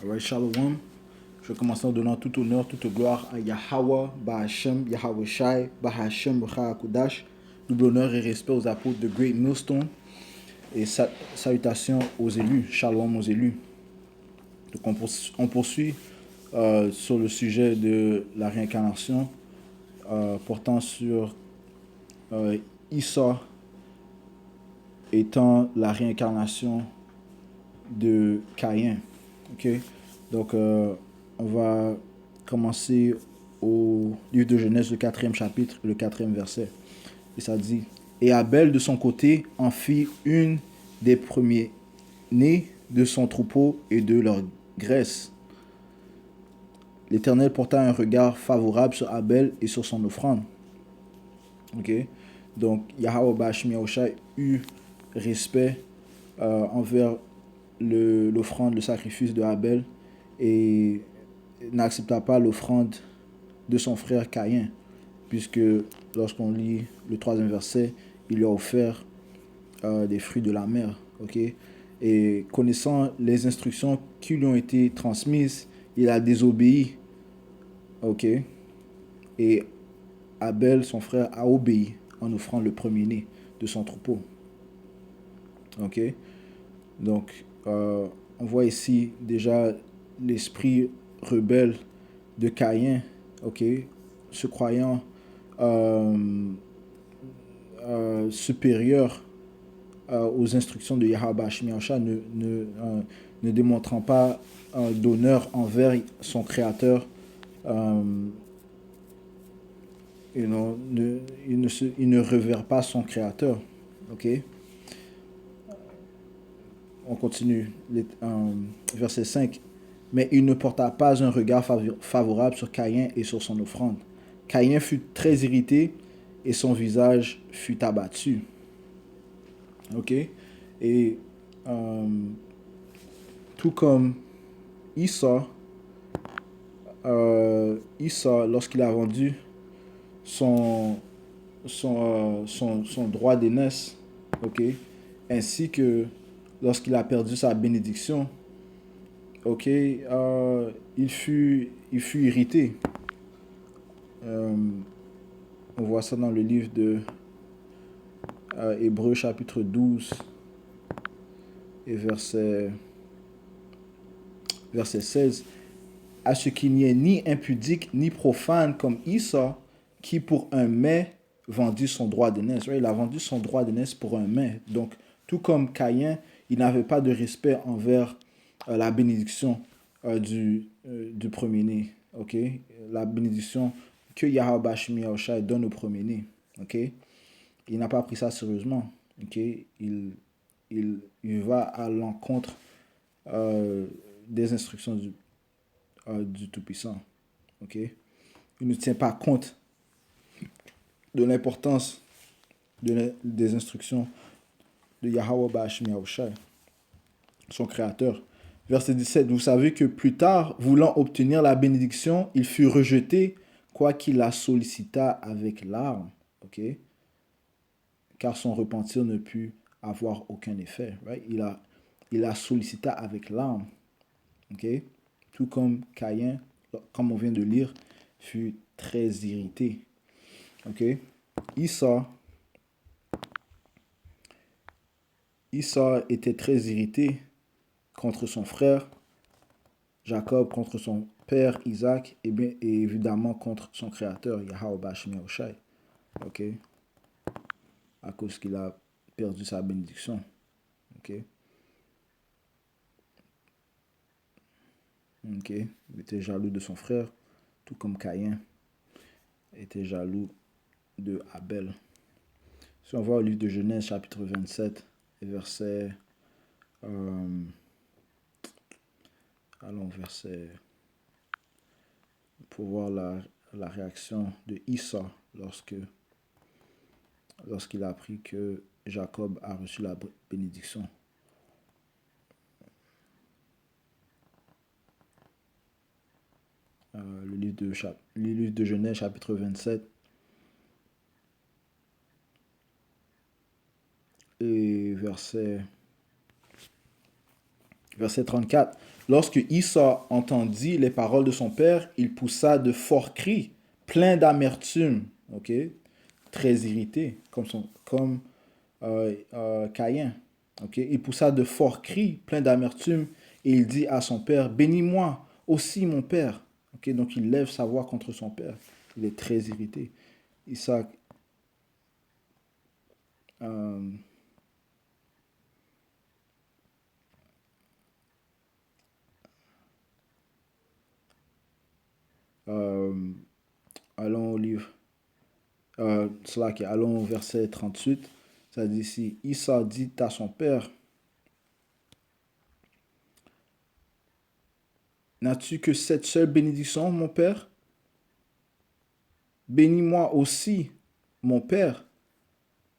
Alright, Shalom. Je commence en donnant tout honneur, toute gloire à Yahweh, Bahashem, Yahweh Shai, Bahashem, Bahakudash. Double honneur et respect aux apôtres de Great Millstone. Et salutations aux élus. Shalom aux élus. Donc on poursuit sur le sujet de la réincarnation, portant sur Issa étant la réincarnation de Caïn. Ok, donc on va commencer au livre de Genèse, le 4e chapitre, le 4e verset. Et ça dit: Et Abel, de son côté, en fit une des premiers-nés de son troupeau et de leur graisse. L'Éternel porta un regard favorable sur Abel et sur son offrande. Ok, donc Yahweh Bashmi Yahushai eut respect envers l'offrande, le sacrifice de Abel, et n'accepta pas l'offrande de son frère Caïn, puisque lorsqu'on lit le 3e verset, il lui a offert des fruits de la mer. Ok, et connaissant les instructions qui lui ont été transmises, il a désobéi. Ok, et Abel, son frère, a obéi en offrant le premier-né de son troupeau. Ok, donc on voit ici déjà l'esprit rebelle de Caïn, ok, se croyant supérieur aux instructions de Yahweh Shemiyahushua, ne démontrant pas d'honneur envers son créateur. You know, il ne révère pas son créateur. Ok, on continue, verset 5. Mais il ne porta pas un regard favorable sur Caïn et sur son offrande. Caïn fut très irrité et son visage fut abattu. Ok, et tout comme Issa, lorsqu'il a vendu son droit d'aînesse, ok, ainsi que lorsqu'il a perdu sa bénédiction, ok, il fut irrité. On voit ça dans le livre de Hébreux chapitre 12 et verset 16. À ce qu'il n'y ait ni impudique ni profane comme Issa, qui pour un mets vendit son droit d'aînesse. Il a vendu son droit d'aînesse pour un mets. Donc, tout comme Caïn, il n'avait pas de respect envers la bénédiction du premier-né. Ok, la bénédiction que Yahweh Bashmi Yahushua donne au premier-né. Ok, il n'a pas pris ça sérieusement. Ok, il va à l'encontre des instructions du Tout-Puissant. Ok, il ne tient pas compte de l'importance des instructions de Yahweh Bashmi Yahushua, son créateur. Verset 17, vous savez que plus tard, voulant obtenir la bénédiction, il fut rejeté, quoiqu'il la sollicita avec larmes. Ok, car son repentir ne put avoir aucun effet. Right? Il la sollicita avec larmes. Ok, tout comme Caïn, comme on vient de lire, fut très irrité. Ok, Issa était très irrité contre son frère Jacob, contre son père Isaac, et bien et évidemment contre son créateur Yahweh Bashmi Yahushai. Ok, à cause qu'il a perdu sa bénédiction. Ok, ok, il était jaloux de son frère, tout comme Caïn était jaloux de Abel. Si on va au livre de Genèse, chapitre 27, verset. Allons, verset. Pour voir la réaction de Issa lorsqu'il a appris que Jacob a reçu la bénédiction. Le livre de Genèse, chapitre 27, et verset Verset 34. Lorsque Esau entendit les paroles de son père, il poussa de forts cris, plein d'amertume, ok, très irrité, comme Caïn. Ok, il poussa de forts cris, plein d'amertume, et il dit à son père, bénis-moi aussi mon père. Ok, donc il lève sa voix contre son père. Il est très irrité. Isaac, euh, euh, allons au livre. Allons au verset 38. Ça dit ici, Issa dit à son père, n'as-tu que cette seule bénédiction, mon père? Bénis-moi aussi, mon père.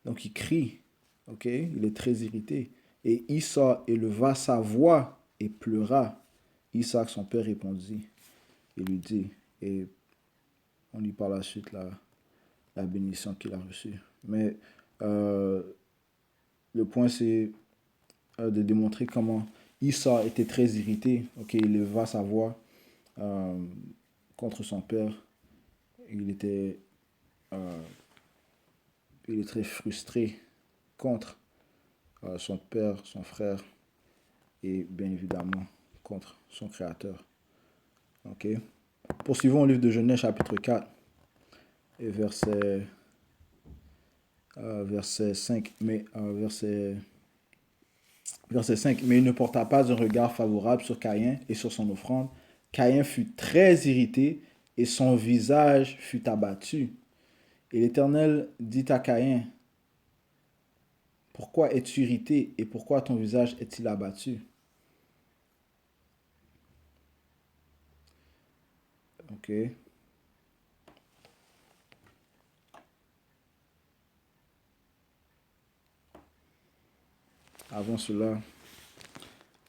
Donc il crie, ok? Il est très irrité. Et Issa éleva sa voix et pleura. Isaac, son père, répondit et lui dit, et on lit par la suite la bénédiction qu'il a reçue. Mais euh, le point, c'est de démontrer comment Issa était très irrité. Ok, il éleva sa voix euh, contre son père. Il était, euh, il est très frustré contre son père, son frère et bien évidemment contre son créateur. Ok. Poursuivons au livre de Genèse chapitre 4 et verset 5. Verset 5. Mais il ne porta pas un regard favorable sur Caïn et sur son offrande. Caïn fut très irrité et son visage fut abattu. Et l'Éternel dit à Caïn, pourquoi es-tu irrité et pourquoi ton visage est-il abattu? Ok. Avant cela,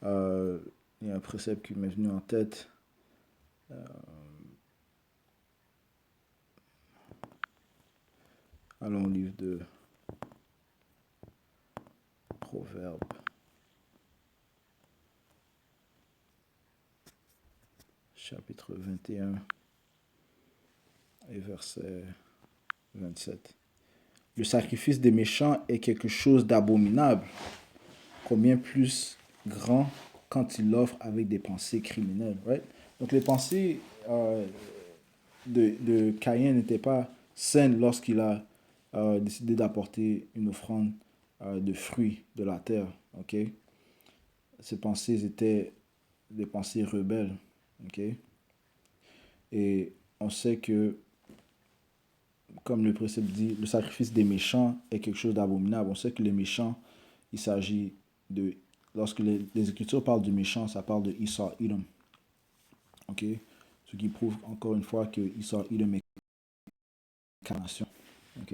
euh, il y a un précepte qui m'est venu en tête. Allons au livre de Proverbes, chapitre 21 et verset 27. Le sacrifice des méchants est quelque chose d'abominable, combien plus grand quand il l'offre avec des pensées criminelles. Right? Donc les pensées de Caïn n'étaient pas saines lorsqu'il a décidé d'apporter une offrande de fruits de la terre. Okay? Ces pensées étaient des pensées rebelles. Okay? Et on sait que, comme le précepte dit, le sacrifice des méchants est quelque chose d'abominable. On sait que les méchants, il s'agit de... Lorsque les Écritures parlent du méchant, ça parle de Esau, Edom. Ok? Ce qui prouve encore une fois que Esau, Edom est incarnation. Ok?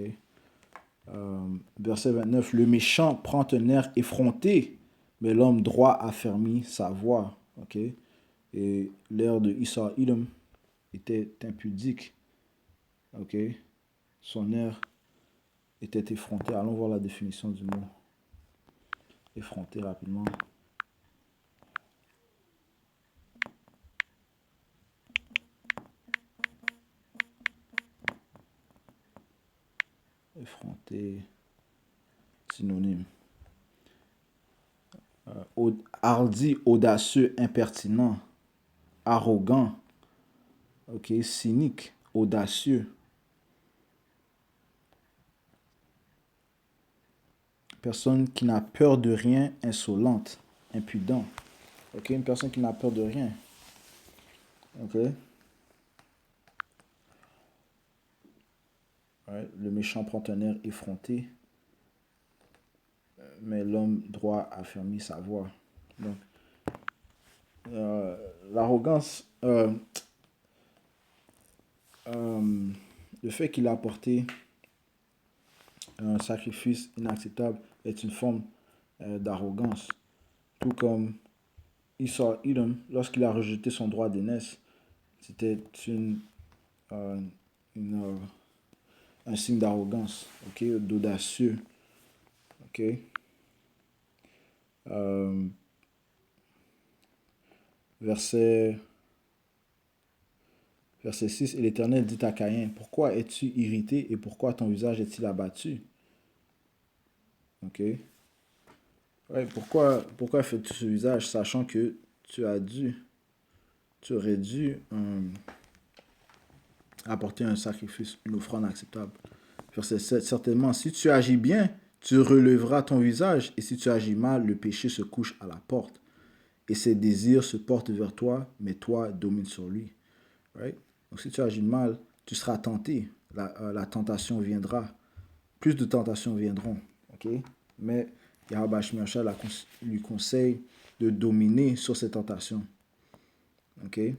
Verset 29, le méchant prend un air effronté, mais l'homme droit affermit sa voix. Ok? Et l'air de Esau, Edom était impudique. Ok? Son air était effronté. Allons voir la définition du mot effronté rapidement. Effronté, synonyme. Hardi, audacieux, impertinent, arrogant, ok, cynique, audacieux. Personne qui n'a peur de rien, insolente, impudent. Ok, une personne qui n'a peur de rien. Ok. Ouais, le méchant prend un air effronté, mais l'homme droit affermit sa voix. Donc, l'arrogance, le fait qu'il a apporté un sacrifice inacceptable est une forme d'arrogance. Tout comme Esau Edom, lorsqu'il a rejeté son droit d'aînesse, c'était euh, une, euh, un signe d'arrogance, ok, d'audacieux. Ok. Euh, verset, verset 6, et l'Éternel dit à Caïn, pourquoi es-tu irrité et pourquoi ton visage est-il abattu? Ok. Ouais, pourquoi fais-tu ce visage, sachant que tu aurais dû apporter un sacrifice, une offrande acceptable. Verset 7, certainement, si tu agis bien, tu relèveras ton visage, et si tu agis mal, le péché se couche à la porte, et ses désirs se portent vers toi, mais toi domines sur lui. Right? Donc si tu agis mal, tu seras tenté. La tentation viendra. Plus de tentations viendront. Okay? Mais Yahweh Shemiachah lui conseille de dominer sur ces tentations. Okay?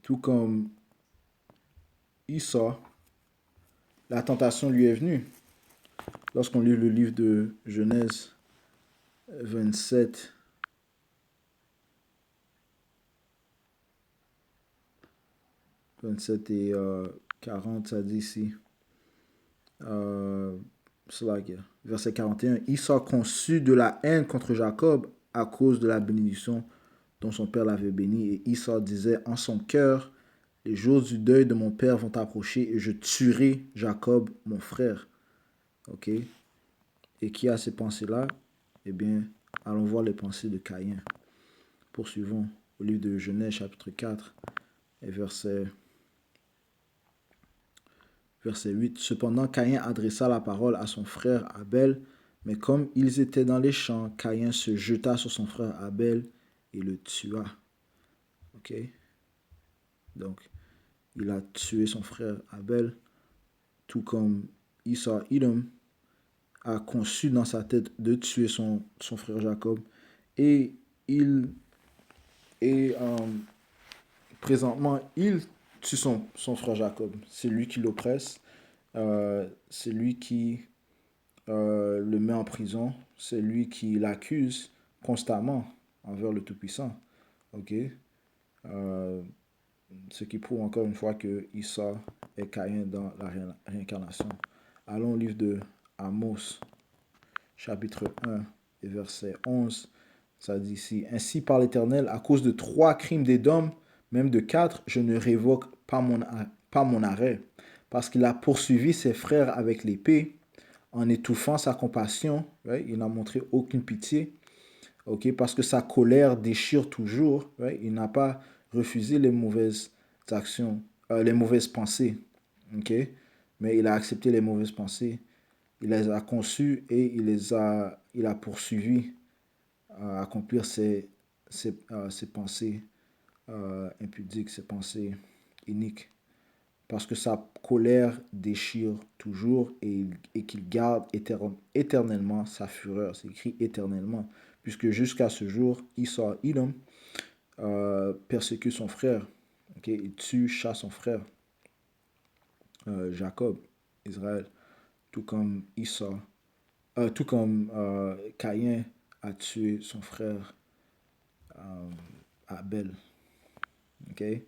Tout comme Esau, la tentation lui est venue. Lorsqu'on lit le livre de Genèse 27, 27 et 40, ça dit ici, verset 41, Esau conçut de la haine contre Jacob à cause de la bénédiction dont son père l'avait béni. Et Esau disait en son cœur, les jours du deuil de mon père vont approcher et je tuerai Jacob, mon frère. Ok? Et qui a ces pensées-là? Eh bien, allons voir les pensées de Caïn. Poursuivons au livre de Genèse, chapitre 4, et verset 8. Cependant, Caïn adressa la parole à son frère Abel, mais comme ils étaient dans les champs, Caïn se jeta sur son frère Abel et le tua. Ok? Donc, il a tué son frère Abel, tout comme Esau Edom a conçu dans sa tête de tuer son frère Jacob. Et il et présentement, il tue son frère Jacob. C'est lui qui l'oppresse. C'est lui qui le met en prison. C'est lui qui l'accuse constamment envers le Tout-Puissant. Ok? Euh, Ce qui prouve encore une fois que Issa est Caïn dans la réincarnation. Allons au livre de Amos, chapitre 1 et verset 11. Ça dit ici, ainsi par l'Éternel, à cause de 3 crimes d'Édom, même de 4, je ne révoque pas mon arrêt, parce qu'il a poursuivi ses frères avec l'épée, en étouffant sa compassion, right? Il n'a montré aucune pitié, okay? Parce que sa colère déchire toujours, right? Il n'a pas refusé les mauvaises actions, les mauvaises pensées, okay? Mais il a accepté les mauvaises pensées, il les a conçues et il a poursuivi à accomplir ses pensées impudiques, ses pensées iniques. Parce que sa colère déchire toujours et qu'il garde éternellement sa fureur. C'est écrit éternellement. Puisque jusqu'à ce jour, Esau, Edom, persécute son frère. Okay? Il tue, chasse son frère. Jacob, Israël. Tout comme Esau, tout comme Caïn a tué son frère Abel. Okay?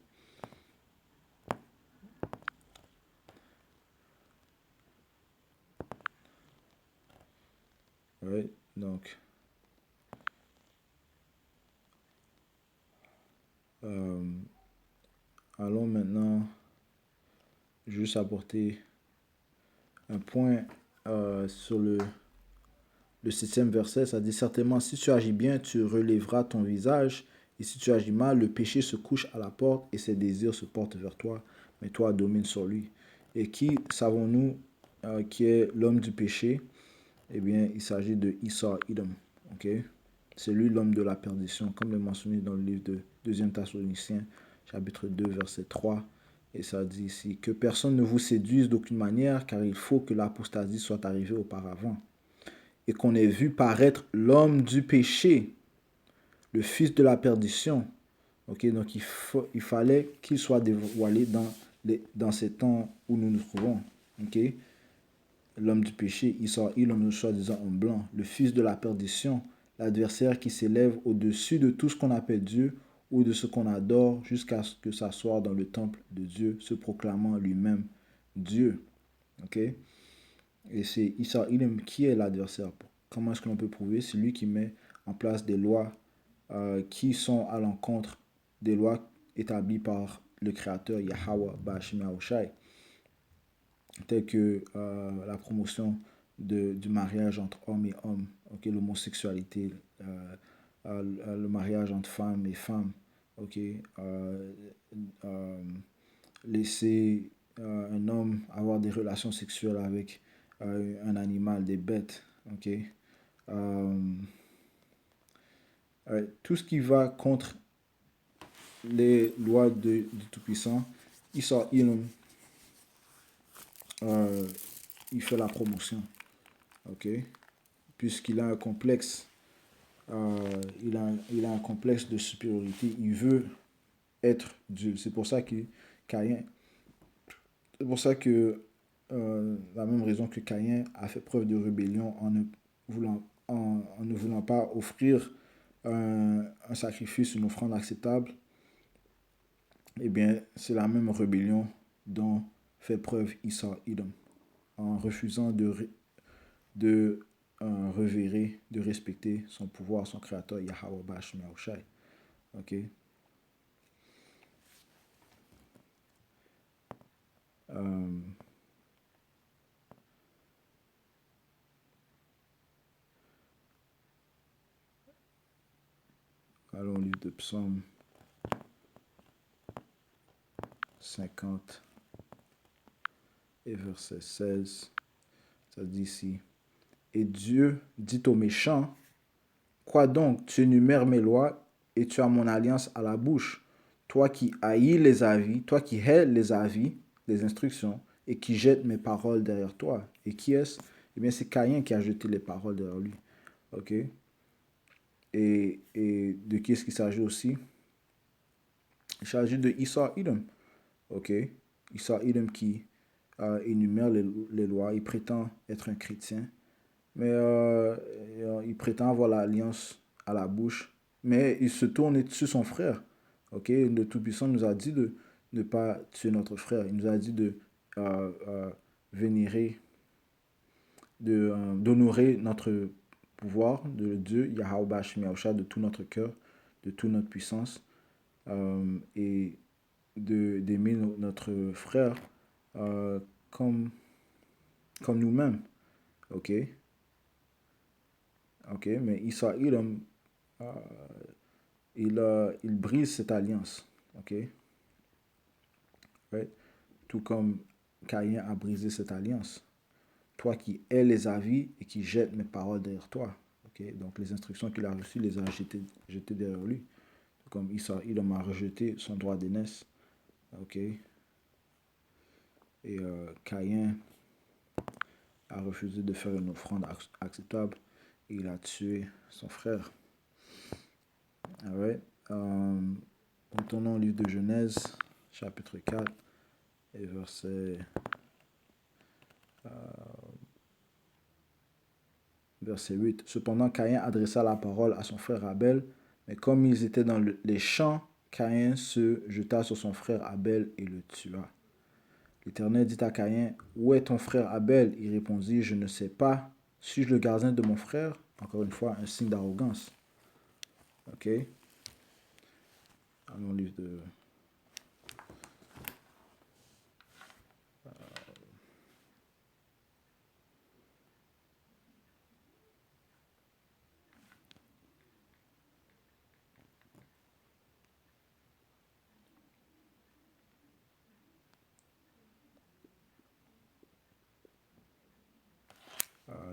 Right? Donc, euh, allons maintenant juste apporter un point sur le 7e verset. Ça dit certainement, si tu agis bien, tu relèveras ton visage. Et si tu agis mal, le péché se couche à la porte et ses désirs se portent vers toi. Mais toi domine sur lui. Et qui savons-nous qui est l'homme du péché? Eh bien, il s'agit de Esau Edom. Okay? C'est lui l'homme de la perdition, comme le mentionné dans le livre de 2e Thessaloniciens, chapitre 2, verset 3. Et ça dit ici, que personne ne vous séduise d'aucune manière, car il faut que l'apostasie soit arrivée auparavant. Et qu'on ait vu paraître l'homme du péché, le fils de la perdition. Okay? Donc il fallait qu'il soit dévoilé dans ces temps où nous nous trouvons. Okay? L'homme du péché, il en soi-disant en blanc, le fils de la perdition, l'adversaire qui s'élève au-dessus de tout ce qu'on appelle Dieu ou de ce qu'on adore jusqu'à ce que s'asseoir dans le temple de Dieu, se proclamant lui-même Dieu. Ok? Et c'est Issa Ilm qui est l'adversaire. Comment est-ce que l'on peut prouver? C'est lui qui met en place des lois qui sont à l'encontre des lois établies par le Créateur Yahweh Bashim Yahushai, telles que la promotion du mariage entre hommes et hommes, okay, l'homosexualité, le mariage entre femmes et femmes, okay, laisser un homme avoir des relations sexuelles avec un animal, des bêtes, okay, tout ce qui va contre les lois du Tout-Puissant, Issa Ilum, il fait la promotion, ok, puisqu'il a un complexe, il a un complexe de supériorité, il veut être Dieu. C'est pour ça que Caïn, c'est pour ça que la même raison que Caïn a fait preuve de rébellion en ne voulant pas offrir un sacrifice, une offrande acceptable, eh bien, c'est la même rébellion dont fait preuve Issa Edom, en refusant de revérer, de respecter son pouvoir, son créateur, Yahweh Bashim Yahushai. Ok? Allons au livre de Psaume 50 et verset 16. Ça dit ici: Et Dieu dit aux méchants, quoi donc, tu énumères mes lois et tu as mon alliance à la bouche, toi qui haïs les avis, toi qui hais les avis, les instructions, et qui jette mes paroles derrière toi. Et qui est-ce? Eh bien, c'est Caïn qui a jeté les paroles derrière lui. Ok? Et de qui est-ce qu'il s'agit aussi? Il s'agit de Issa Edom. Ok? Issa Edom qui énumère les lois. Il prétend être un chrétien, mais il prétend avoir l'alliance à la bouche, mais il se tourne sur son frère. Ok, le Tout-Puissant nous a dit de ne pas tuer notre frère. Il nous a dit de vénérer, d'honorer notre pouvoir de Dieu, Yahweh Bashim Yahusha, de tout notre cœur, de toute notre puissance, et d'aimer notre frère euh, comme, comme nous-mêmes. Ok, ok, mais Issa Edom, il brise cette alliance. Ok, right? Tout comme Caïn a brisé cette alliance. Toi qui hais les avis et qui jette mes paroles derrière toi. Ok, donc les instructions qu'il a reçues, les a jetées derrière lui. Comme Issa Edom a rejeté son droit d'aînesse. Ok, et Caïn a refusé de faire une offrande acceptable et il a tué son frère. Alright. Retournons au livre de Genèse, chapitre 4, et verset 8. Cependant, Caïn adressa la parole à son frère Abel, mais comme ils étaient dans les champs, Caïn se jeta sur son frère Abel et le tua. L'Éternel dit à Caïn, où est ton frère Abel? Il répondit, je ne sais pas. Suis-je le gardien de mon frère? Encore une fois, un signe d'arrogance. Ok. Allons au livre de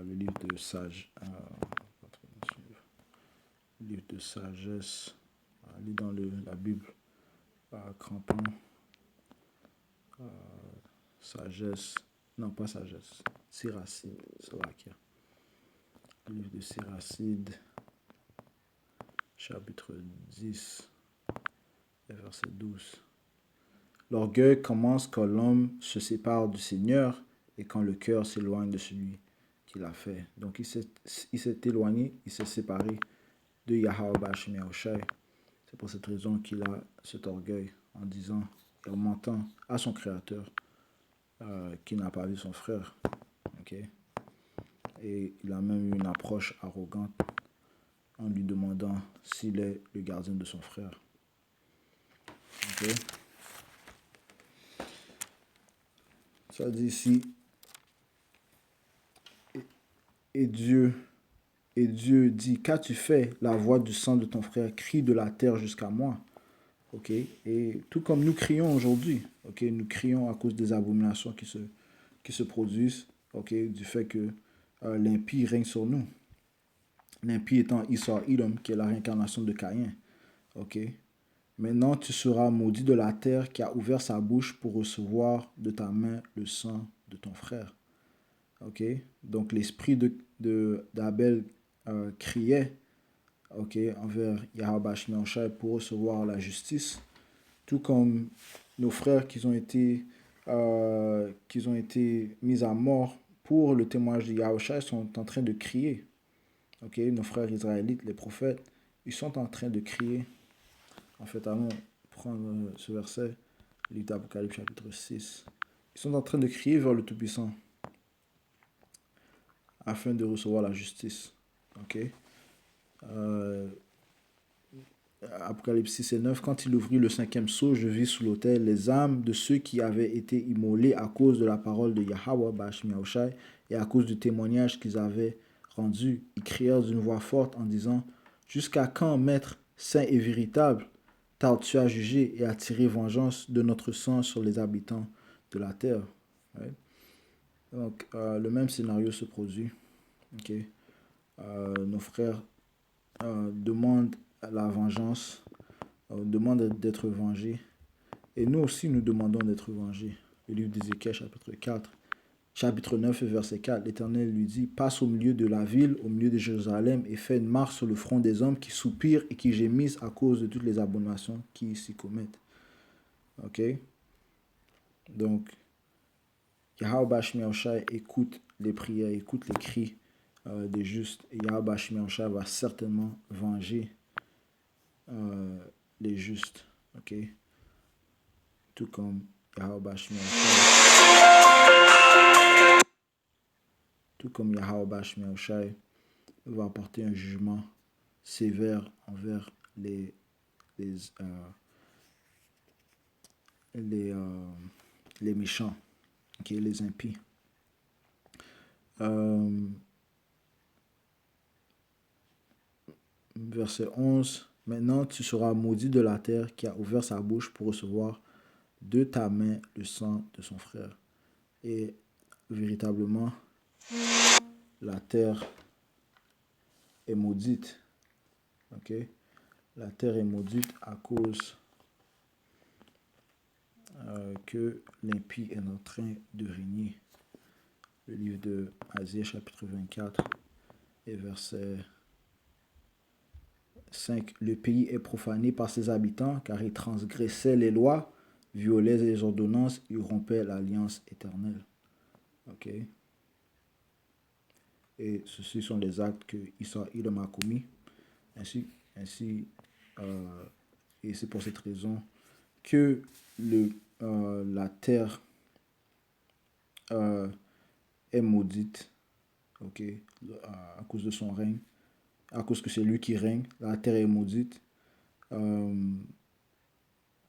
le livre de livre de sagesse. Lis dans la Bible. Crampon. Sagesse. Non, pas sagesse. Siracide. Slovaquia. Le livre de Siracide. Chapitre 10. Et verset 12. L'orgueil commence quand l'homme se sépare du Seigneur et quand le cœur s'éloigne de celui qui l'a fait. Donc il s'est éloigné, il s'est séparé de Yahweh Bashim Yahushai. C'est pour cette raison qu'il a cet orgueil en disant et en mentant à son Créateur qu'il n'a pas vu son frère. Okay? Et il a même eu une approche arrogante en lui demandant s'il est le gardien de son frère. Ok? Ça dit ici, et Dieu, dit, qu'as-tu fait? La voix du sang de ton frère crie de la terre jusqu'à moi. Ok? Et tout comme nous crions aujourd'hui, ok? Nous crions à cause des abominations qui se produisent, ok? Du fait que l'impie règne sur nous. L'impie étant Esau Edom, qui est la réincarnation de Caïn. Ok? Maintenant, tu seras maudit de la terre qui a ouvert sa bouche pour recevoir de ta main le sang de ton frère. Ok? Donc, l'esprit d'Abel criait, ok, envers Yahweh Shai pour recevoir la justice, tout comme nos frères qui ont été mis à mort pour le témoignage de Yahweh sont en train de crier. Ok? Nos frères israélites, les prophètes, ils sont en train de crier. En fait, allons prendre ce verset, livre d'Apocalypse chapitre 6. Ils sont en train de crier vers le Tout-Puissant afin de recevoir la justice. Ok? Apocalypse 6 et 9, quand il ouvrit le cinquième sceau, je vis sous l'autel les âmes de ceux qui avaient été immolés à cause de la parole de Yahweh Bashmi Yahushai et à cause du témoignage qu'ils avaient rendu. Ils crièrent d'une voix forte en disant, jusqu'à quand, maître saint et véritable, tardes-tu à juger et à tirer vengeance de notre sang sur les habitants de la terre? Ouais. Donc, le même scénario se produit. Okay. Nos frères demandent la vengeance, demandent d'être vengés. Et nous aussi, nous demandons d'être vengés. Le livre d'Ézéchiel, chapitre 4, chapitre 9, verset 4, l'Éternel lui dit, passe au milieu de la ville, au milieu de Jérusalem, et fais une marche sur le front des hommes qui soupirent et qui gémissent à cause de toutes les abominations qui s'y commettent. Ok? Donc, Yahweh Shai écoute les prières, écoute les cris des justes. Et Yahweh Shai va certainement venger les justes. Ok? Tout comme Yahweh Shai. Tout comme Yahweh Shai va apporter un jugement sévère envers les méchants, okay, les impies. Verset 11. Maintenant, tu seras maudit de la terre qui a ouvert sa bouche pour recevoir de ta main le sang de son frère. Et véritablement, la terre est maudite. Ok? La terre est maudite à cause que l'impie est en train de régner. Le livre de Asie, chapitre 24 et verset 5. Le pays est profané par ses habitants car ils transgressaient les lois, violaient les ordonnances, ils rompaient l'alliance éternelle. Ok? Et ceci sont les actes que Esau Edom a commis. Ainsi, et c'est pour cette raison que la terre est maudite, ok, à cause de son règne, à cause que c'est lui qui règne, la terre est maudite,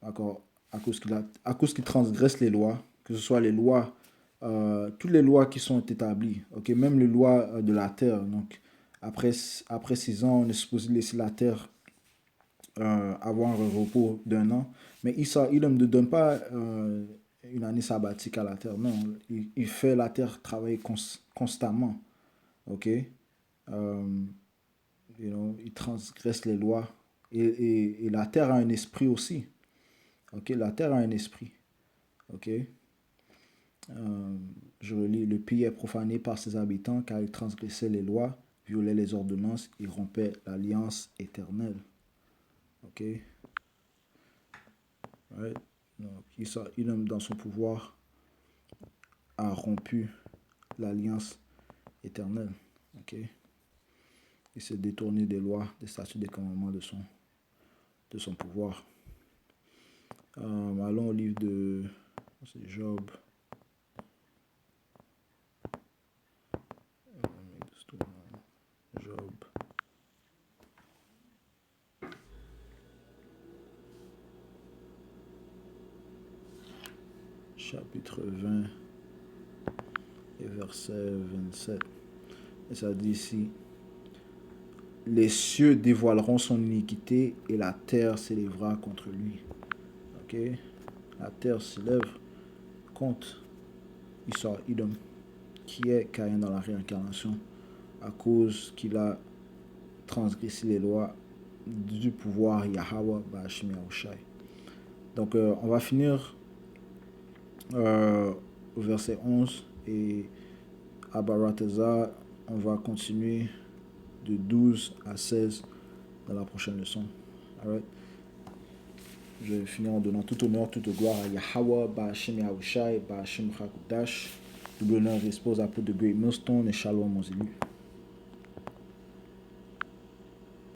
à cause qu'il transgresse les lois, que ce soit les lois, toutes les lois qui sont établies, ok, même les lois de la terre. Donc, après 6 ans, on est supposé laisser la terre avoir un repos d'1 an. Mais il ne donne pas une année sabbatique à la terre. Non, il fait la terre travailler constamment. Ok? Il transgresse les lois. Et la terre a un esprit aussi. Ok? La terre a un esprit. Ok? Je relis. Le pays est profané par ses habitants car ils transgressaient les lois, violaient les ordonnances et rompaient l'alliance éternelle. Ok? Right? Donc, il dans son pouvoir a rompu l'alliance éternelle. Ok? Il s'est détourné des lois, des statuts, des commandements de son pouvoir. Allons au livre de Job. Job. chapitre 20 et verset 27. Et ça dit ici, les cieux dévoileront son iniquité et la terre s'élèvera contre lui. Ok? La terre s'élève contre Esau, Edom, qui est Caïn dans la réincarnation, à cause qu'il a transgressé les lois du pouvoir Yahweh Ba'ashim Yahushai. Donc, on va finir au verset 11 et à Barateza, on va continuer de 12 à 16 dans la prochaine leçon. Alright? Je vais finir en donnant tout honneur, toute gloire à Yahweh, Ba'ashim Yahushai, Ba'ashim Hakudash. Double honneur, respose à peu de Great Millstone et Shalom aux élus.